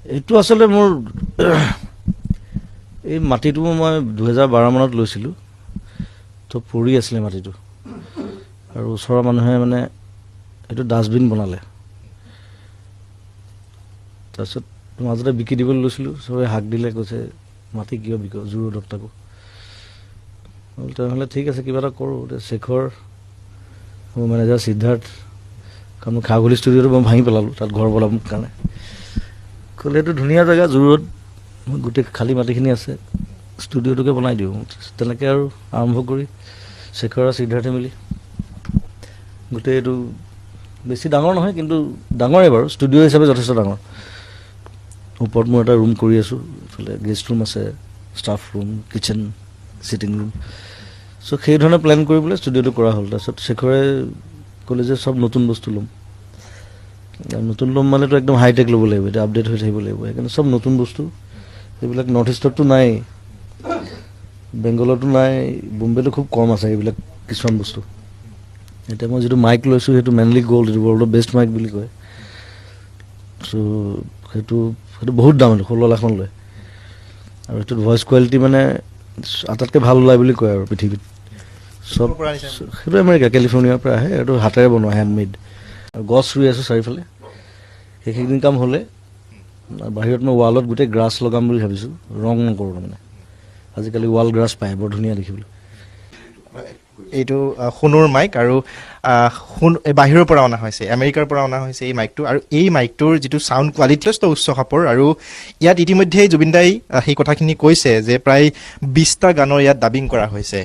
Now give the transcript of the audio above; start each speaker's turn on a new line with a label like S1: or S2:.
S1: এইটো আসলে মোৰ এই মাটিটো মই 2012 মানত লৈছিলোঁ তো পৰি আছিলে মাটিটো আৰু ওচৰৰ মানুহে মানে এইটো ডাষ্টবিন বনালে তাৰপিছত মাজতে বিকি দিবলৈ লৈছিলোঁ চবে হাক দিলে কৈছে মাটি কিয় বিক জোৰ দত্তাকো তেনেহ'লে ঠিক আছে কিবা এটা কৰোঁ শেখৰ মোৰ মেনেজাৰ সিদ্ধাৰ্থ কাৰণ মই খাগলি ষ্টুডিঅ'টো মই ভাঙি পেলালোঁ তাত ঘৰ বনাবৰ কাৰণে ক'লে এইটো ধুনীয়া জেগা জোৰত গোটেই খালী মাটিখিনি আছে ষ্টুডিঅ'টোকে বনাই দিওঁ তেনেকৈ আৰু আৰম্ভ কৰি শেখৰ আৰু সিদ্ধাৰ্থে মিলি গোটেই এইটো বেছি ডাঙৰ নহয় কিন্তু ডাঙৰেই বাৰু ষ্টুডিঅ' হিচাপে যথেষ্ট ডাঙৰ ওপৰত মই এটা ৰুম কৰি আছোঁ এইফালে গেষ্ট ৰুম আছে staff room kitchen sitting room চ' সেইধৰণে প্লেন কৰি পেলাই ষ্টুডিঅ'টো কৰা হ'ল তাৰপিছত শেখৰে ক'লে যে চব নতুন বস্তু ল'ম নতুন ল'ম মানেতো একদম হাইটেক ল'ব লাগিব এতিয়া আপডেট হৈ থাকিব লাগিব সেইকাৰণে চব নতুন বস্তু এইবিলাক নৰ্থ ইষ্টততো নাই বেংগলতো নাই বোম্বেতো খুব কম আছে এইবিলাক কিছুমান বস্তু এতিয়া মই যিটো মাইক লৈছোঁ সেইটো মেইনলি গ'ল্ড এইটো ৱৰ্ল্ডৰ বেষ্ট মাইক বুলি কয় চ' সেইটো বহুত দাম এইটো 16 লাখ মান লয় আৰু এইটোত ভইচ কোৱালিটি মানে আটাইতকৈ ভাল ওলায় বুলি কয় আৰু পৃথিৱীত চব সেইটো আমেৰিকা কেলিফৰ্ণিয়াৰ পৰা আহে এইটো হাতেৰে বনোৱা হেণ্ডমেড আৰু গছ ৰুই আছোঁ চাৰিওফালে সেইখিনি কাম হ'লে বাহিৰত মই ৱালত গোটেই গ্ৰাছ লগাম বুলি ভাবিছোঁ ৰং নকৰোঁ মানে আজিকালি ৱাল গ্ৰাছ পায় বৰ ধুনীয়া দেখিবলৈ
S2: এইটো সোণৰ মাইক আৰু বাহিৰৰ পৰা অনা হৈছে আমেৰিকাৰ পৰা অনা হৈছে এই মাইকটো আৰু এই মাইকটোৰ যিটো চাউণ্ড কোৱালিটি যথেষ্ট উচ্চ খাপৰ আৰু ইয়াত ইতিমধ্যেই জুবিন দাই সেই কথাখিনি কৈছে যে প্ৰায় 20টা গানৰ ইয়াত ডাবিং কৰা হৈছে